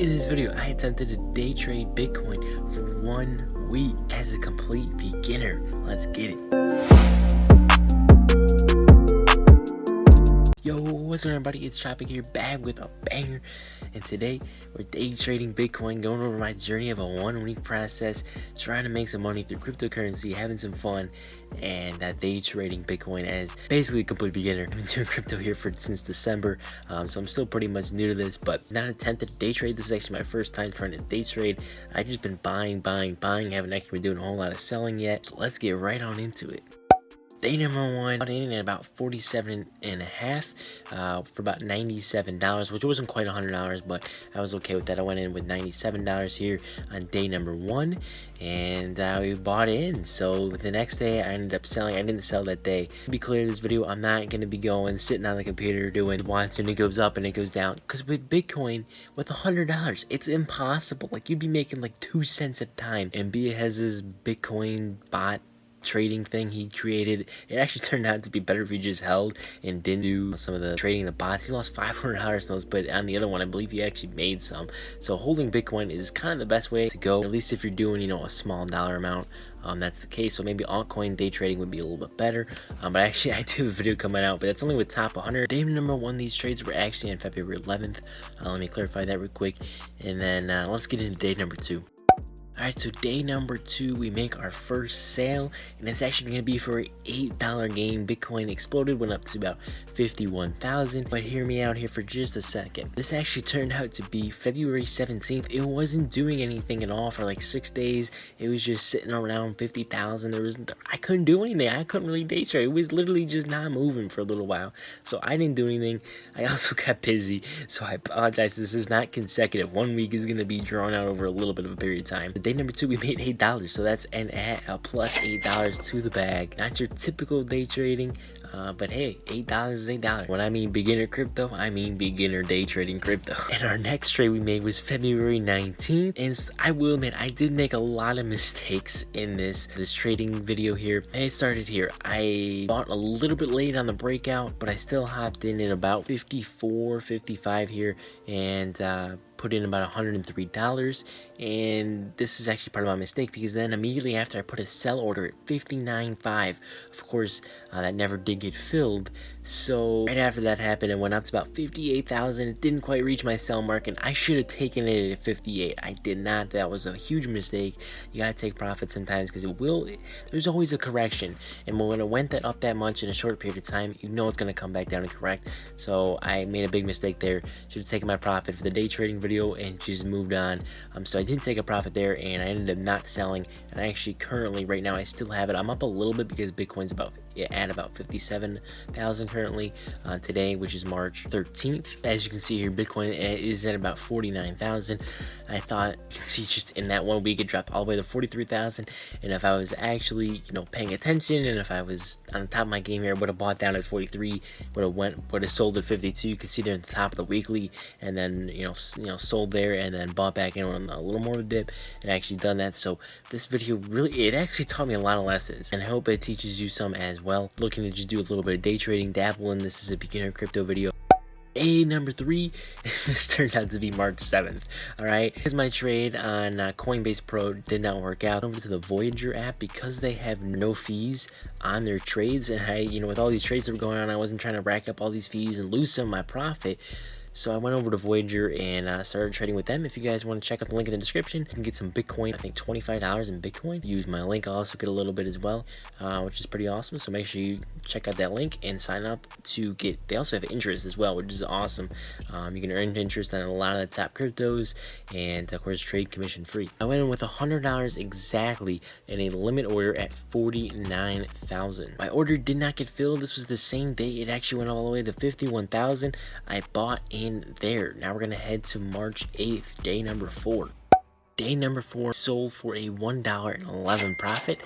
In this video, I attempted to day trade Bitcoin for 1 week as a complete beginner. Let's get it. Yo, what's going on, everybody? It's Tropic here, back with a banger. And today, we're day trading Bitcoin, going over my journey of a 1 week process, trying to make some money through cryptocurrency, having some fun, and day trading Bitcoin as basically a complete beginner. I've been doing crypto here since December, so I'm still pretty much new to this, but not attempted to day trade. This is actually my first time trying to day trade. I've just been buying, haven't actually been doing a whole lot of selling yet. So let's get right on into it. Day number one, got in at about 47.5 for about $97, which wasn't quite $100, but I was okay with that. I went in with $97 here on day number one, and we bought in. So the next day I ended up selling. I didn't sell that day. To be clear, this video, I'm not going to be sitting on the computer doing watching it goes up and it goes down, because with Bitcoin, with $100, it's impossible. Like, you'd be making like 2 cents a time. And Bia has this Bitcoin bot trading thing he created. It actually turned out to be better if he just held and didn't do some of the trading the bots. He lost $500 on those, but on the other one I believe he actually made some. So holding Bitcoin is kind of the best way to go, at least if you're doing, a small dollar amount. That's the case. So maybe altcoin day trading would be a little bit better, but actually I do have a video coming out, but that's only with top 100. Day number one, these trades were actually on February 11th. Let me clarify that real quick, and then let's get into day number two. Alright, so day number two, we make our first sale, and it's actually going to be for an $8 gain. Bitcoin exploded, went up to about 51,000, but hear me out here for just a second. This actually turned out to be February 17th. It wasn't doing anything at all for like 6 days. It was just sitting around 50,000. I couldn't do anything. I couldn't really day trade. It was literally just not moving for a little while. So I didn't do anything. I also got busy, so I apologize. This is not consecutive. 1 week is going to be drawn out over a little bit of a period of time. Day number two, we made $8, so that's an plus $8 to the bag. Not your typical day trading, but hey, $8 is $8. When I mean beginner crypto, I mean beginner day trading crypto. And our next trade we made was February 19th, and I will admit I did make a lot of mistakes in this trading video here. And it started here. I bought a little bit late on the breakout, but I still hopped in at about 54, 55 here, and put in about $103, and this is actually part of my mistake, because then immediately after I put a sell order at 59.5. Of course, that never did get filled. So right after that happened, it went up to about 58,000. It didn't quite reach my sell mark, and I should have taken it at 58. I did not. That was a huge mistake. You gotta take profits sometimes, because there's always a correction, and when it went up that much in a short period of time, it's gonna come back down and correct. So I made a big mistake there. Should have taken my profit for the day trading video and just moved on. So I didn't take a profit there, and I ended up not selling. And I actually currently, right now, I still have it. I'm up a little bit because Bitcoin's at about 57,000 currently today, which is March 13th. As you can see here, Bitcoin is at about 49,000. I thought, you can see, just in that 1 week it dropped all the way to 43,000. And if I was actually paying attention, and if I was on the top of my game here, I would have bought down at 43, would have sold at 52. You can see there at the top of the weekly, and then sold there, and then bought back in on a little more of a dip, and actually done that. So this video it actually taught me a lot of lessons, and I hope it teaches you some as well. Looking to just do a little bit of day trading, dabble in this. Is a beginner crypto video. Day number three, this turned out to be March 7th. Alright, because my trade on Coinbase Pro did not work out, over to the Voyager app, because they have no fees on their trades, and with all these trades that were going on, I wasn't trying to rack up all these fees and lose some of my profit. So I went over to Voyager and started trading with them. If you guys want to check out the link in the description, you can get some Bitcoin. I think $25 in Bitcoin. Use my link. I'll also get a little bit as well, which is pretty awesome. So make sure you check out that link and sign up to get. They also have interest as well, which is awesome. You can earn interest on a lot of the top cryptos, and of course, trade commission free. I went in with $100 exactly in a limit order at 49,000. My order did not get filled. This was the same day. It actually went all the way to 51,000. I bought in there. Now we're gonna head to March 8th, day number 4. Day number 4 sold for a $1.11 profit,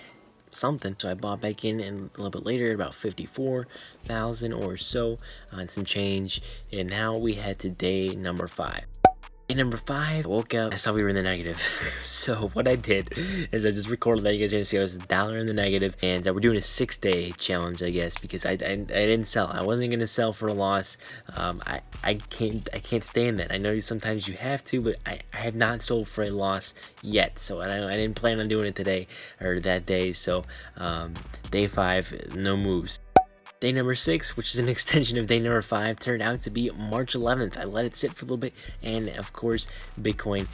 something. So I bought back in a little bit later at about 54,000 or so on some change, and now we head to day number 5. Day number 5, I woke up, I saw we were in the negative. So what I did is I just recorded that. You guys are gonna see I was $1 in the negative, and we're doing a 6-day challenge, I guess, because I didn't sell. I wasn't gonna sell for a loss. I can't stay in that. I know sometimes you have to, but I have not sold for a loss yet. So I didn't plan on doing it today or that day. So day 5, no moves. Day number 6, which is an extension of day number 5, turned out to be March 11th. I let it sit for a little bit, and of course, Bitcoin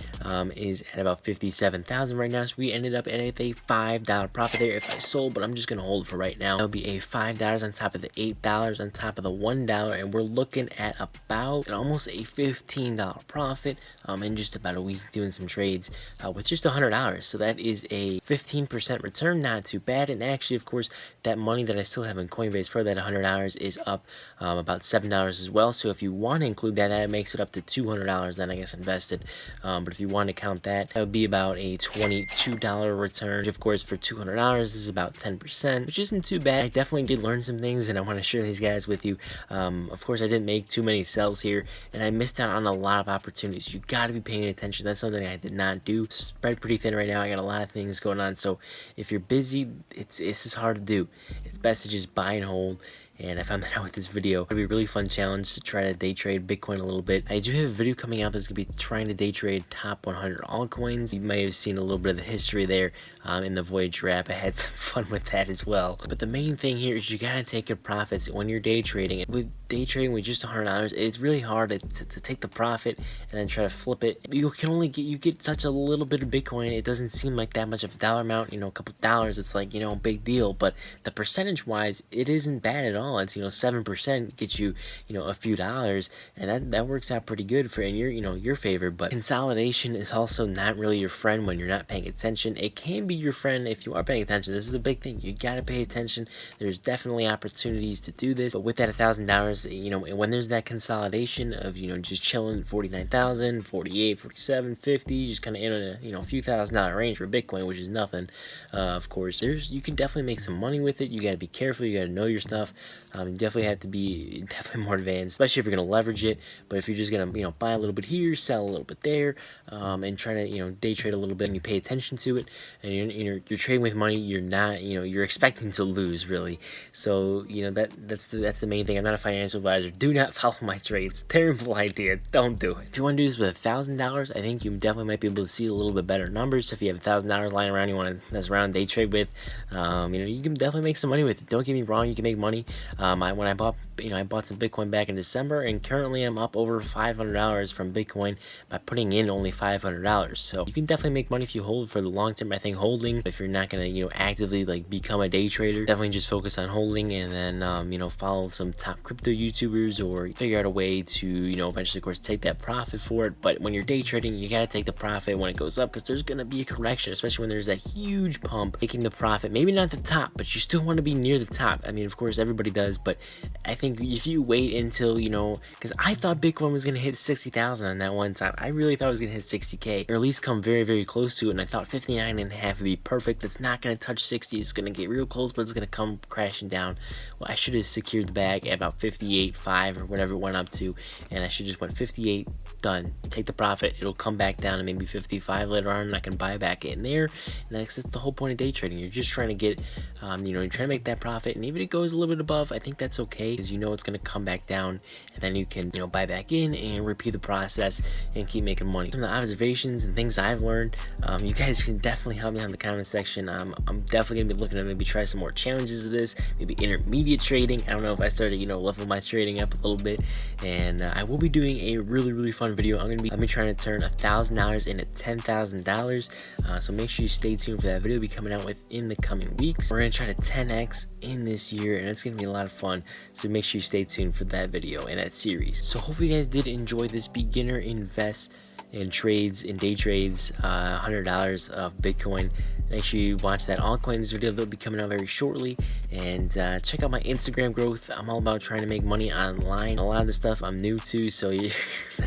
is at about 57,000 right now. So we ended up at a $5 profit there if I sold, but I'm just gonna hold it for right now. That'll be a $5 on top of the $8 on top of the $1, and we're looking at about almost a $15 profit in just about a week doing some trades with just $100. So that is a 15% return, not too bad. And actually, of course, that money that I still have in Coinbase Pro, that $100 is up about $7 as well. So if you want to include that, that makes it up to $200 then I guess invested. But if you want to count that, that would be about a $22 return, which of course for $200 is about 10%, which isn't too bad. I definitely did learn some things, and I want to share these guys with you. Of course, I didn't make too many sells here, and I missed out on a lot of opportunities. You got to be paying attention. That's something I did not do. Spread pretty thin right now. I got a lot of things going on, so if you're busy, it's just hard to do. It's best to just buy and hold. And I found that out with this video. It'll be a really fun challenge to try to day trade Bitcoin a little bit. I do have a video coming out that's gonna be trying to day trade top 100 altcoins. You may have seen a little bit of the history there in the Voyager app. I had some fun with that as well. But the main thing here is you gotta take your profits when you're day trading. With day trading with just $100, it's really hard to take the profit and then try to flip it. You can only get such a little bit of Bitcoin. It doesn't seem like that much of a dollar amount. You know, a couple dollars, it's like, you know, big deal. But the percentage wise, it isn't bad at all. It's, you know, 7% gets you, you know, a few dollars, and that works out pretty good for in your, you know, your favor. But consolidation is also not really your friend when you're not paying attention. It can be your friend if you are paying attention. This is a big thing. You got to pay attention. There's definitely opportunities to do this, but with that $1,000, you know, when there's that consolidation of, you know, just chilling at 49,000, 48, 47, 50, just kind of in a, you know, a few $1,000 range for Bitcoin, which is nothing. Of course, you can definitely make some money with it. You got to be careful. You got to know your stuff. You definitely have to be more advanced, especially if you're going to leverage it. But if you're just going to, you know, buy a little bit here, sell a little bit there, and try to, you know, day trade a little bit, and you pay attention to it, and you're trading with money, you're not, you know, you're expecting to lose really. So, you know, that's the main thing. I'm not a financial advisor. Do not follow my trades. Terrible idea. Don't do it. If you want to do this with $1,000, I think you definitely might be able to see a little bit better numbers. So if you have $1,000 lying around, you want to mess around, day trade with, you know, you can definitely make some money with it. Don't get me wrong, you can make money. When I bought, you know, I bought some Bitcoin back in December, and currently I'm up over $500 from Bitcoin by putting in only $500. So you can definitely make money if you hold for the long term. I think holding, if you're not gonna, you know, actively like become a day trader, definitely just focus on holding, and then you know, follow some top crypto YouTubers, or figure out a way to, you know, eventually of course take that profit for it. But when you're day trading, you gotta take the profit when it goes up, because there's gonna be a correction, especially when there's that huge pump. Taking the profit, maybe not the top, but you still want to be near the top. I mean, of course everybody does, but I think if you wait until, you know, because I thought Bitcoin was going to hit 60,000 on that one time. I really thought it was going to hit 60K, or at least come very, very close to it. And I thought 59.5 would be perfect. It's not going to touch 60. It's going to get real close, but it's going to come crashing down. Well, I should have secured the bag at about 58.5 or whatever it went up to. And I should just went 58, done. Take the profit. It'll come back down to maybe 55 later on, and I can buy back in there. And that's the whole point of day trading. You're just trying to get, you know, you're trying to make that profit. And even if it goes a little bit above, I think that's okay, because you know it's going to come back down, and then you can, you know, buy back in and repeat the process and keep making money. Some of the observations and things I've learned, you guys can definitely help me on the comment section. I'm definitely going to be looking to maybe try some more challenges of this, maybe intermediate trading. I don't know if I started, you know, level my trading up a little bit, and I will be doing a really fun video. I'm going to be trying to turn $1,000 into $10,000, so make sure you stay tuned for that video. Will be coming out within the coming weeks. We're going to try to 10x in this year, and it's going to be a lot of fun, so make sure you stay tuned for that video and that series. So hopefully you guys did enjoy this beginner invest in trades, in day trades, $100 of Bitcoin. Make sure you watch that altcoins video that'll be coming out very shortly, and check out my Instagram growth. I'm all about trying to make money online. A lot of the stuff I'm new to, so there's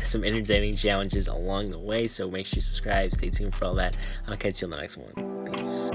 some entertaining challenges along the way, so make sure you subscribe, stay tuned for all that. I'll catch you on the next one. Peace.